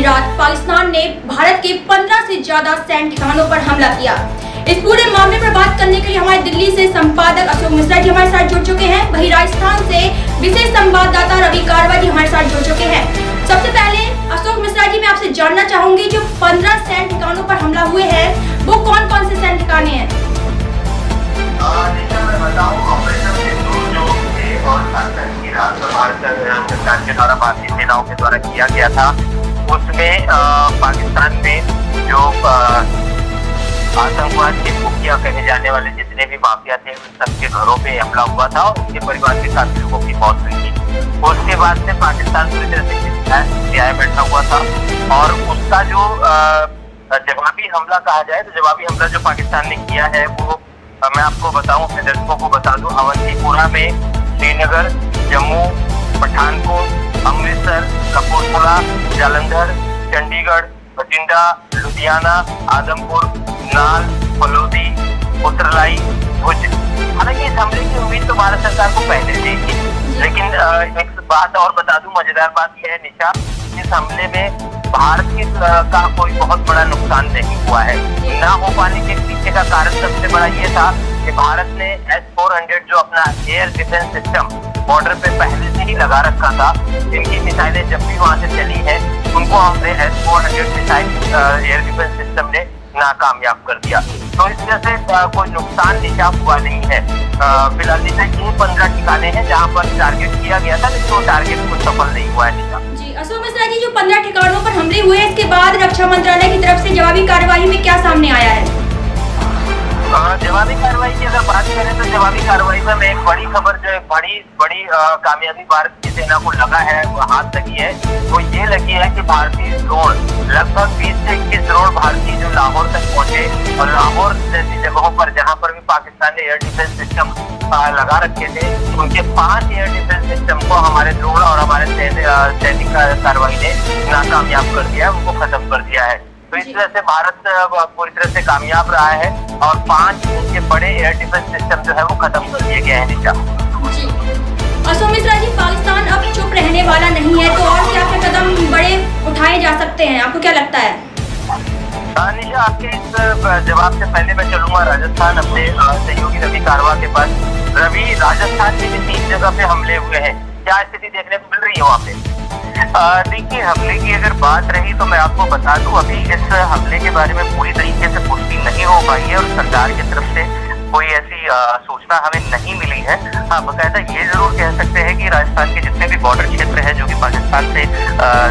रात पाकिस्तान ने भारत के 15 से ज्यादा सैन्य ठिकानों पर हमला किया। इस पूरे मामले पर बात करने के लिए हमारे दिल्ली से संपादक अशोक मिश्रा जी हमारे साथ जुड़ चुके हैं। वहीं राजस्थान से विशेष संवाददाता रवि कारवा जी हमारे साथ जुड़ चुके हैं। सबसे पहले अशोक मिश्रा जी, मैं आपसे जानना चाहूंगी, जो 15 सैन्य ठिकानों पर हमला हुए हैं वो कौन कौन से सैन्य ठिकाने हैं? भारत सरकार के द्वारा भारतीय सेनाओं के द्वारा किया गया था, उसमें पाकिस्तान में जो आतंकवाद के मुखिया कहे जाने वाले जितने भी माफिया थे उन सबके घरों पे हमला हुआ था और उनके परिवार के 7 लोगों की मौत हुई थी। उसके बाद से पाकिस्तान पूरी तरह से बैठा हुआ था और उसका जो जवाबी हमला कहा जाए तो जवाबी हमला जो पाकिस्तान ने किया है वो मैं आपको बताऊं, अपने दर्शकों को बता दूं, अवंतीपुरा में, श्रीनगर, जम्मू, पठानकोट, अमृतसर, कपूरथला, जालंधर, चंडीगढ़, बठिंडा, लुधियाना, आदमपुर, नाल, फलोदी, उत्तरलाई, भुज। हालांकि इस हमले की उम्मीद तो भारत सरकार को पहले से थी, लेकिन एक बात और बता दूं, मजेदार बात यह है निशा, इस हमले में भारत का कोई बहुत बड़ा नुकसान नहीं हुआ है। ना हो पाने के पीछे का कारण सबसे बड़ा ये था कि भारत ने S-400 जो अपना एयर डिफेंस सिस्टम बॉर्डर पे पहले से ही लगा रखा था, इनकी मिसाइलें जब भी वहां से चली है उनको हमने S-400 missile air defence system ने नाकामयाब कर दिया। तो इस वजह से कोई नुकसान निशा हुआ नहीं है। फिलहाल निशा ये 15 ठिकाने हैं जहाँ पर टारगेट किया गया था, लेकिन वो टारगेट कुछ सफल नहीं हुआ है निशा। जी अशोक मिश्रा जी, जो 15 ठिकानों पर हमले हुए इसके बाद रक्षा मंत्रालय की तरफ से जवाबी कार्रवाई में क्या सामने आया है? जवाबी कार्रवाई की अगर बात करें तो जवाबी कार्रवाई में एक बड़ी खबर जो है बड़ी कामयाबी भारत की सेना को लगा है, वो हाथ लगी है, वो ये लगी है कि भारतीय ड्रोन लगभग 20 से 21 ड्रोन भारतीय जो लाहौर तक पहुंचे और लाहौर जैसी जगहों पर जहां पर भी पाकिस्तान ने एयर डिफेंस सिस्टम लगा रखे थे, उनके 5 एयर डिफेंस सिस्टम को हमारे ड्रोन और हमारे सैनिक कार्रवाई ने नाकामयाब कर दिया, उनको खत्म कर दिया है। तो इस वजह से भारत पूरी तरह से कामयाब रहा है और 5 उनके बड़े एयर डिफेंस सिस्टम जो है वो खत्म कर दिए गए हैं निशा। अशोक मिश्रा जी, पाकिस्तान अब चुप रहने वाला नहीं है, तो और क्या क्या कदम बड़े उठाए जा सकते हैं, आपको क्या लगता है? निशा, आपके इस जवाब से पहले मैं चलूंगा राजस्थान, अपने सहयोगी रवि कारवा के पास। रवि, राजस्थान में भी 3 जगह पे हमले हुए हैं, क्या स्थिति देखने को मिल रही है वहाँ पे? देखिए, हमले की अगर बात रही तो मैं आपको बता दूं, अभी इस हमले के बारे में पूरी तरीके से पुष्टि नहीं हो पाई है और सरकार की तरफ से कोई ऐसी सूचना हमें नहीं मिली है। हाँ, बाकायदा ये जरूर कह सकते हैं कि राजस्थान के जितने भी बॉर्डर क्षेत्र हैं जो कि पाकिस्तान से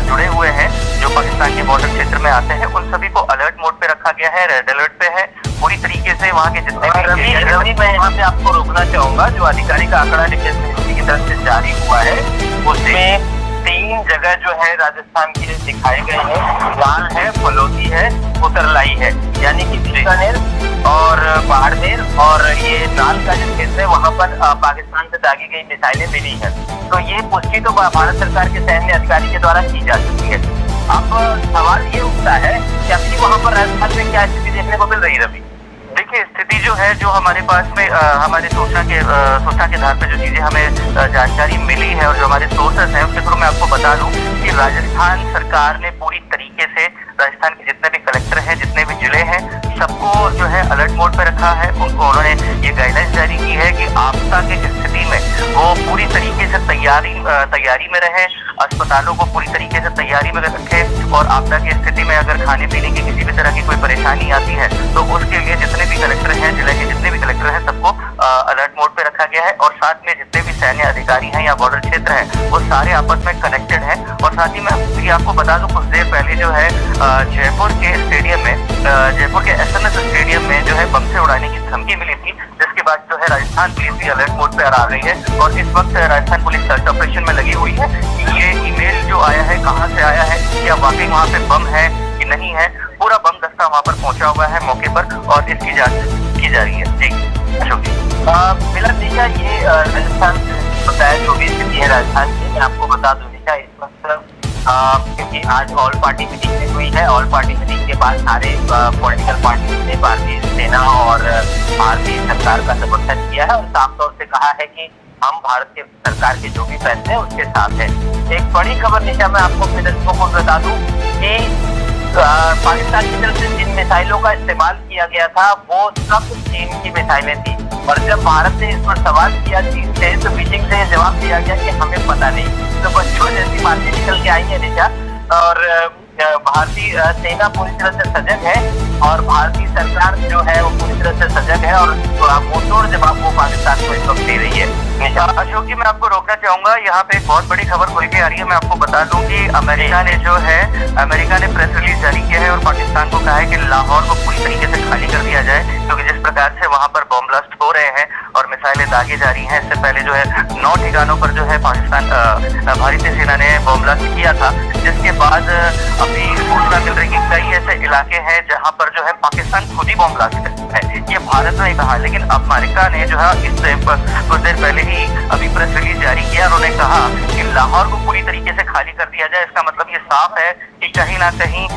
जुड़े हुए हैं, जो पाकिस्तान के बॉर्डर क्षेत्र में आते हैं, उन सभी को अलर्ट मोड पे रखा गया है, रेड अलर्ट पे है पूरी तरीके से। वहाँ के जितने भी रवि, मैं यहाँ पे आपको रोकना चाहूंगा, जो आधिकारिक आंकड़ा डिफेंस मिनिस्ट्री की तरफ से जारी हुआ है उसमें 3 जगह जो है राजस्थान के दिखाए गए हैं, नाल है, फलोदी है, उत्तरलाई है, यानी कि बीकानेर और बाड़मेर और ये नाल का जो क्षेत्र है वहाँ पर पाकिस्तान से दागी गई मिसाइलें मिली हैं। तो ये पुष्टि तो भारत सरकार के सैन्य अधिकारी के द्वारा की जा सकती है। अब सवाल ये उठता है कि अभी वहाँ पर राजस्थान में क्या स्थिति देखने को मिल रही है रवि? देखिए, स्थिति जो है, जो हमारे पास में हमारे सूचना के आधार पर जो चीजें हमें जानकारी मिली है और जो हमारे सोर्सेस हैं उसके थ्रू मैं आपको बता दूं कि राजस्थान सरकार ने पूरी तरीके से राजस्थान के जितने भी कलेक्टर हैं, जितने भी जिले हैं, सबको जो है अलर्ट मोड पे रखा है। उनको उन्होंने ये गाइडलाइंस जारी की है कि आपदा की स्थिति में वो पूरी तरीके से तैयारी में रहे, अस्पतालों को पूरी तरीके से तैयारी में रखें और आपदा की स्थिति में अगर खाने पीने की किसी भी तरह की कोई परेशानी आती है तो उसके लिए जितने भी कलेक्टर हैं, जिले के जितने भी कलेक्टर हैं, सबको अलर्ट मोड पे रखा गया है और साथ में जितने भी सैन्य अधिकारी हैं या बॉर्डर क्षेत्र हैं वो सारे आपस में कनेक्टेड हैं। और साथ ही मैं आपको बता दूं, कुछ देर पहले जो है जयपुर के स्टेडियम में, जयपुर के SMS स्टेडियम में जो है बम से उड़ाने की धमकी मिली थी, जिसके बाद जो है राजस्थान पुलिस भी अलर्ट मोड पे आ गई है और इस वक्त राजस्थान पुलिस सर्च ऑपरेशन में लगी हुई है कि ये ईमेल जो आया है कहाँ से आया है, क्या वाकई वहाँ पे बम है कि नहीं है। पूरा बम दस्ता वहाँ पर पहुंचा हुआ है मौके पर और इसकी जांच की जा रही है। जी अशोक जी। फिलहाल निशा, ये राजस्थान बताया जो भी स्थिति है राजस्थान की, मैं आपको बता दूं निशा, इस वक्त क्योंकि आज ऑल पार्टी मीटिंग हुई है, ऑल पार्टी मीटिंग के बाद सारे पॉलिटिकल पार्टी ने भारतीय सेना और भारतीय सरकार का समर्थन किया है और साफ तौर से कहा है कि हम भारत के सरकार के जो भी फैसले हैं उसके साथ है। एक बड़ी खबर निशा मैं आपको अपने दर्शकों को बता दूं कि पाकिस्तान की तरफ से जिन मिसाइलों का इस्तेमाल किया गया था वो सब चीन की मिसाइलें थी। और जब भारत ने इस पर सवाल किया चीन से तो बीजिंग से जवाब दिया गया कि हमें पता नहीं। तो बच्चों जैसी बातें निकल के आई है निशा। और भारतीय सेना पूरी तरह से सजग है और भारतीय सरकार जो है वो पूरी तरह से सजग है और मुंहतोड़ जवाब वो पाकिस्तान को इस वक्त दे रही है। अशोक जी, मैं आपको रोकना चाहूंगा, यहाँ पे एक बहुत बड़ी खबर खुल के आ रही है। मैं आपको बता दूं कि अमेरिका ने प्रेस रिलीज जारी किया है और पाकिस्तान को कहा है कि लाहौर को पूरी तरीके से खाली कर दिया जाए, क्योंकि जिस प्रकार से वहां पर बॉम्ब ब्लास्ट हो रहे हैं और मिसाइलें दागी जा रही हैं। इससे पहले जो है 9 ठिकानों पर जो है पाकिस्तान भारतीय सेना ने बॉम्ब ब्लास्ट किया था, जिसके बाद अभी सूचना मिल रही है कि कई ऐसे इलाके हैं जहां पर जो है पाकिस्तान खुद ही बॉम्ब ब्लास्ट है। ये भारत ने कहा, लेकिन अमेरिका ने जो है इस कुछ देर पहले ही अभी प्रेस रिलीज जारी किया। उन्होंने कहा कि लाहौर को पूरी तरीके से खाली कर दिया जाए। इसका मतलब ये साफ है कि कहीं ना कहीं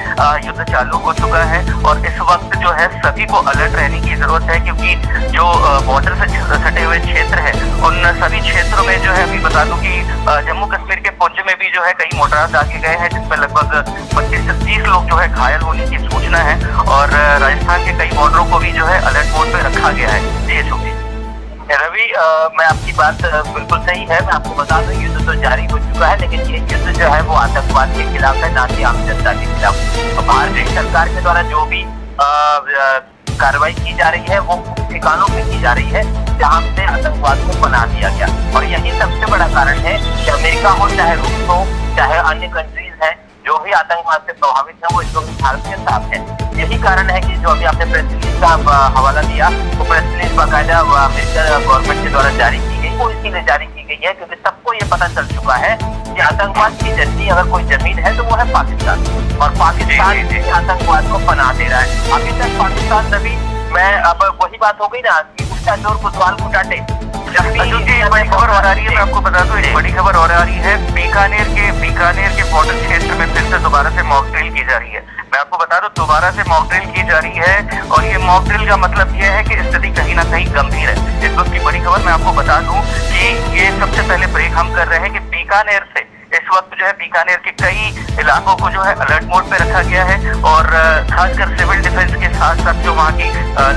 युद्ध चालू हो चुका है और इस वक्त जो है सभी को अलर्ट रहने की जरूरत है, क्योंकि जो बॉर्डर से सटे हुए क्षेत्र है उन सभी क्षेत्रों में जो है अभी बता दूं कि जम्मू कश्मीर के पुंछ में भी जो है कई मोर्टार दागे गए हैं, जिसमें लगभग 25 से 30 लोग जो है घायल होने की सूचना है। और राजस्थान के कई बॉर्डरों को भी जो है अलर्ट मोड पे रखा गया है। जी अशोक जी। रवि, मैं आपकी बात बिल्कुल सही है। मैं आपको बता दूं युद्ध तो जारी हो चुका है, लेकिन ये युद्ध जो है वो आतंकवाद के खिलाफ है, ना कि आम जनता के खिलाफ। भारतीय सरकार के द्वारा जो भी कार्रवाई की जा रही है वो ठिकानों पे की जा रही है जहां से आतंकवाद को बना दिया गया। और यही सबसे बड़ा कारण है कि अमेरिका हो, चाहे रूस हो, चाहे अन्य कंट्रीज हैं, जो भी आतंकवाद से प्रभावित है वो इस वक्त भारत के साथ है। यही कारण है कि जो अभी आपने प्रेस रिलीज का हवाला दिया, वो प्रेस रिलीज बाकायदा अमेरिका गवर्नमेंट के द्वारा जारी की गई। वो इसीलिए जारी की गई है क्योंकि सबको ये पता चल चुका है कि आतंकवाद की जर्नी अगर कोई जमीन है तो वो है पाकिस्तान, और पाकिस्तान आतंकवाद को पनाह दे रहा है। अभी तक पाकिस्तान तभी मैं अब वही बात हो गई ना कि उल्टा चोर कोतवाल को डांटे। बड़ी खबर और आ रही है, मैं आपको बता दूं, एक बड़ी खबर और आ रही है। बीकानेर के बॉर्डर क्षेत्र में फिर से दोबारा से मॉक ड्रिल की जा रही है। मैं आपको बता दूं, दोबारा से मॉक ड्रिल की जा रही है और ये मॉक ड्रिल का मतलब ये है कि स्थिति कहीं ना कहीं गंभीर है। इस वक्त की बड़ी खबर मैं आपको बता दूं कि ये सबसे पहले ब्रेक हम कर रहे हैं कि बीकानेर से इस वक्त जो है बीकानेर के कई इलाकों को जो है अलर्ट मोड पे रखा गया है और खासकर सिविल डिफेंस के साथ साथ जो वहाँ की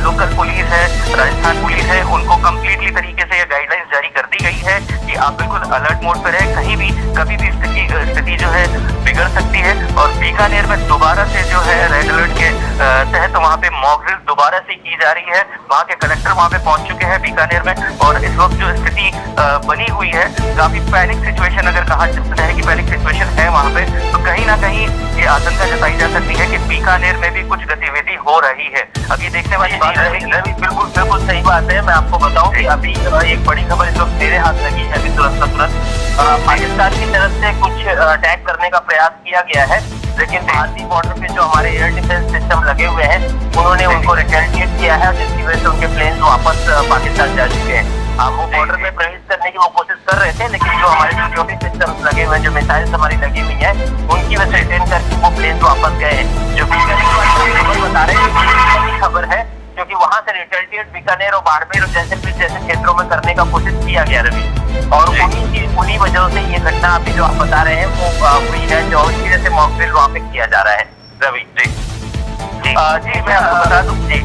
लोकल पुलिस है, राजस्थान पुलिस है, उनको कम्प्लीटली तरीके से ये गाइडलाइंस जारी कर दी गई है कि आप बिल्कुल अलर्ट मोड पे रहें, कहीं भी कभी भी स्थिति जो है बिगड़ सकती है। और बीकानेर में दोबारा से जो है रेड अलर्ट के तहत वहाँ पे मॉक ड्रिल दोबारा से की जा रही है। वहाँ के कलेक्टर वहाँ पे पहुंच चुके हैं बीकानेर में और इस वक्त जो स्थिति बनी हुई है, काफी पैनिक सिचुएशन अगर कहा जाता है कि पैनिक सिचुएशन है वहाँ पे, तो कहीं ना कहीं ये आशंका जताई जा सकती है कि बीकानेर में भी कुछ गतिविधि हो रही है। अभी देखने वाली बात है। बिल्कुल सही बात है। मैं आपको बताऊं कि अभी एक बड़ी खबर इस वक्त मेरे हाथ लगी है, अभी तुरंत पाकिस्तान की तरफ से कुछ अटैक करने का प्रयास किया गया है, लेकिन भारतीय बॉर्डर पे जो हमारे एयर डिफेंस सिस्टम लगे हुए हैं उन्होंने उनको रिटेलिएट किया है, जिसकी वजह से उनके प्लेन वापस पाकिस्तान जा चुके हैं। वो बॉर्डर में प्रवेश करने की वो कोशिश कर रहे थे, लेकिन जो हमारे सिक्योरिटी सिस्टम लगे हुए हैं, जो मिसाइल्स हमारी लगी हुई है, उनकी वजह से रिटेन करके वो प्लेन वापस गए हैं। जो खबर बता रहे हैं खबर है, क्योंकि वहां से रिटेलिएट बीकानेर और बाड़मेर और जैसलमेर जैसे क्षेत्रों में करने का कोशिश किया गया रवि, और उन्हीं वजहों से ये घटना अभी जो आप बता रहे हैं वो हुई है, जो इसकी वजह से मॉक ड्रिल वहाँ पे किया जा रहा है। रवि जी जी मैं आपको बता दूं जी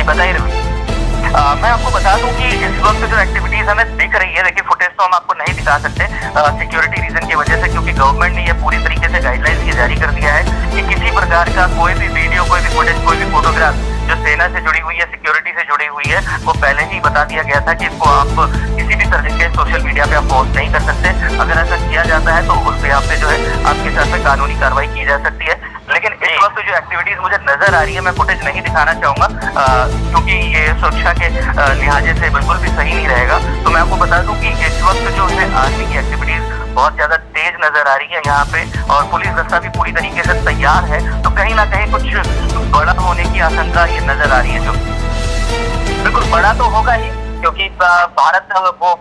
बताइए रवि। मैं आपको बता दूं कि इस वक्त जो एक्टिविटीज हमें दिख रही है, देखिए फुटेज तो हम आपको नहीं दिखा सकते सिक्योरिटी रीजन की वजह से, क्योंकि गवर्नमेंट ने ये पूरी तरीके से गाइडलाइंस ये जारी कर दिया है कि किसी प्रकार का कोई भी वीडियो, कोई भी फुटेज, कोई भी फोटोग्राफ जो सेना से जुड़ी हुई है, सिक्योरिटी से जुड़ी हुई है, वो पहले ही बता दिया गया था कि इसको आप किसी भी तरह के सोशल मीडिया पे आप पोस्ट नहीं कर सकते। अगर ऐसा किया जाता है तो उस पे आप पे जो है आपके साथ में कानूनी कार्रवाई की जा सकती है। लेकिन इस वक्त जो एक्टिविटीज मुझे नजर आ रही है, मैं फुटेज नहीं दिखाना चाहूंगा क्योंकि ये सुरक्षा के लिहाजे से बिल्कुल भी सही नहीं रहेगा। तो मैं आपको बता दूं कि इस वक्त जो है आर्मी की एक्टिविटीज बहुत ज्यादा तेज नजर आ रही है यहाँ पे, और पुलिस दस्ता भी पूरी तरीके से तैयार है। तो कहीं ना कहीं कुछ बड़ा होने की आशंका ये नजर आ रही है। जो बिल्कुल बड़ा तो होगा ही, क्योंकि भारत वो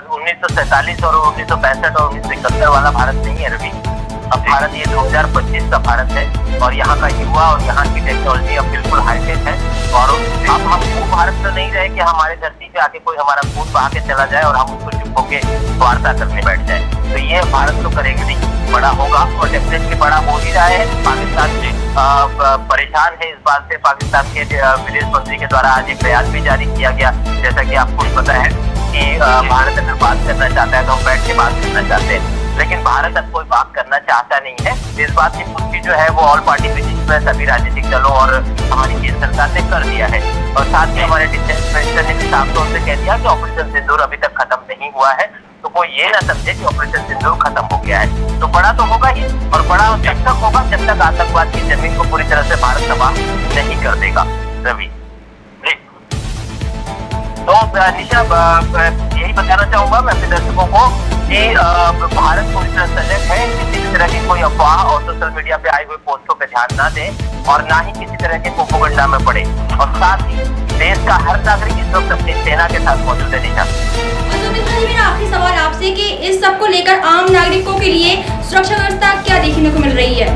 1947 और 1965 और 1971 वाला भारत नहीं है रवि। अब भारत ये 2025 का भारत है और यहाँ का युवा और यहाँ की टेक्नोलॉजी अब बिल्कुल हाईटेक है। और अब हम वो भारत तो नहीं रहे कि हमारे धरती पे आके कोई हमारा खून बहा के चला जाए और हम उसको चुप होके वार्ता करने बैठ जाए। तो ये भारत तो करेगी नहीं, बड़ा होगा और डेफिनेटली बड़ा हो ही रहा है। पाकिस्तान से परेशान है इस बात से। पाकिस्तान के विदेश मंत्री के द्वारा आज एक बयान भी जारी किया गया, जैसा कि आपको पता है कि भारत अगर बात करना चाहता है तो हम बैठ के बात करना चाहते हैं, लेकिन भारत अब कोई बात करना चाहता नहीं है। इस बात की पुष्टि जो है वो ऑल पार्टी बेसिस पर सभी राजनीतिक दलों और हमारी केंद्र सरकार ने कर दिया है। और साथ ही हमारे डिफेंस मिनिस्टर ने भी साफ तौर से कह दिया कि ऑपरेशन सिंदूर अभी तक खत्म नहीं हुआ है, तो कोई ये ना समझे कि ऑपरेशन सिंदूर खत्म हो गया है। तो बड़ा तो होगा ही, और बड़ा जब तक होगा जब तक आतंकवाद की जमीन को पूरी तरह से भारत तबाह नहीं कर देगा। रवि तो निशा यही बताना चाहूंगा मैं अपने दर्शकों को कि भारत पूरी तरह सजग है। किसी भी तरह की कोई अफवाह और सोशल मीडिया पे आई हुई पोस्टों पे ध्यान ना दे और ना ही किसी तरह के प्रोपेगेंडा में पड़े। और साथ ही देश का हर नागरिक इस वक्त अपनी सेना के साथ मौजूद है। निशा मेरा आखिरी सवाल आपसे कि इस सब को लेकर आम नागरिकों के लिए सुरक्षा व्यवस्था क्या देखने को मिल रही है?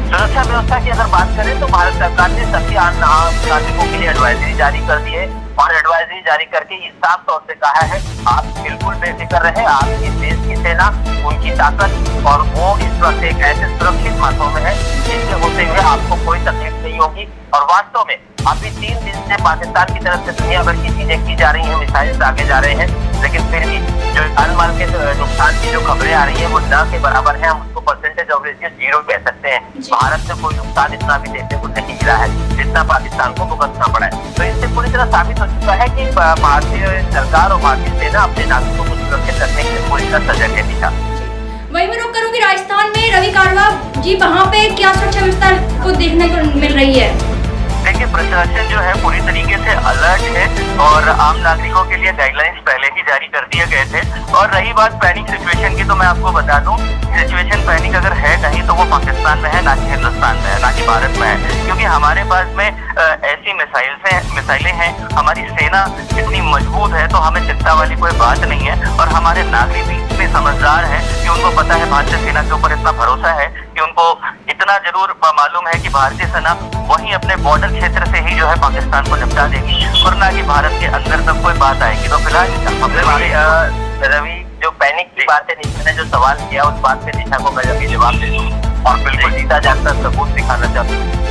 सुरक्षा व्यवस्था की अगर बात करें तो भारत सरकार ने सभी आम नागरिकों के लिए एडवाइजरी जारी कर दी है और एडवाइजरी जारी करके इस साफ तौर से कहा है आप बिल्कुल बेफिक्र रहे। आपकी देश की सेना, उनकी ताकत और वो इस वक्त एक ऐसे सुरक्षित हाथों में है जिसके होते हुए आपको कोई तकलीफ नहीं होगी। और वास्तव में अभी 3 दिन से पाकिस्तान की तरफ से दुनिया भर की चीजें की जा रही हैं, मिसाइल आगे जा रहे हैं, लेकिन फिर भी जो जान माल के नुकसान की जो खबरें आ रही है वो न के बराबर है। हम उसको परसेंटेज ऑफ रेशियो 0 कह सकते हैं। भारत से कोई नुकसान इतना भी देखने को नहीं मिला है जितना पाकिस्तान को भुगतना पड़ा है। तो इससे पूरी तरह साबित हो चुका है कि भारतीय सरकार और भारतीय सेना अपने नागरिकों को सुरक्षित रखने के लिए पूरी तरह सजग है। दिशा वही मैं रुक करूंगी राजस्थान में। रवि कारवा जी, वहाँ पे क्या सुरक्षा व्यवस्था को देखने को मिल रही है? देखिए, प्रशासन जो है पूरी तरीके से अलर्ट है और आम नागरिकों के लिए गाइडलाइंस पहले ही जारी कर दिए गए थे। और रही बात पैनिक सिचुएशन की, तो मैं आपको बता दूं, सिचुएशन पैनिक अगर है कहीं तो वो पाकिस्तान में है, ना कि हिंदुस्तान में है, ना कि भारत में है। क्योंकि हमारे पास में ऐसी मिसाइलें हैं, हमारी सेना इतनी मजबूत है, तो हमें चिंता वाली कोई बात नहीं है। और हमारे नागरिक भी इतने समझदार हैं कि उनको पता है, भारतीय सेना के ऊपर इतना भरोसा है कि उनको इतना जरूर मालूम है कि भारतीय सेना वहीं अपने बॉर्डर क्षेत्र से ही जो है पाकिस्तान को निपटा देगी और ना कि भारत के अंदर तक कोई बात आएगी। तो फिलहाल रवि, जो पैनिक की बात है, निशा ने जो सवाल किया उस बात पे निशा को मैं अभी जवाब दे दूँ और बिल्कुल सीधा जाकर सबूत दिखाना चाहता हूँ।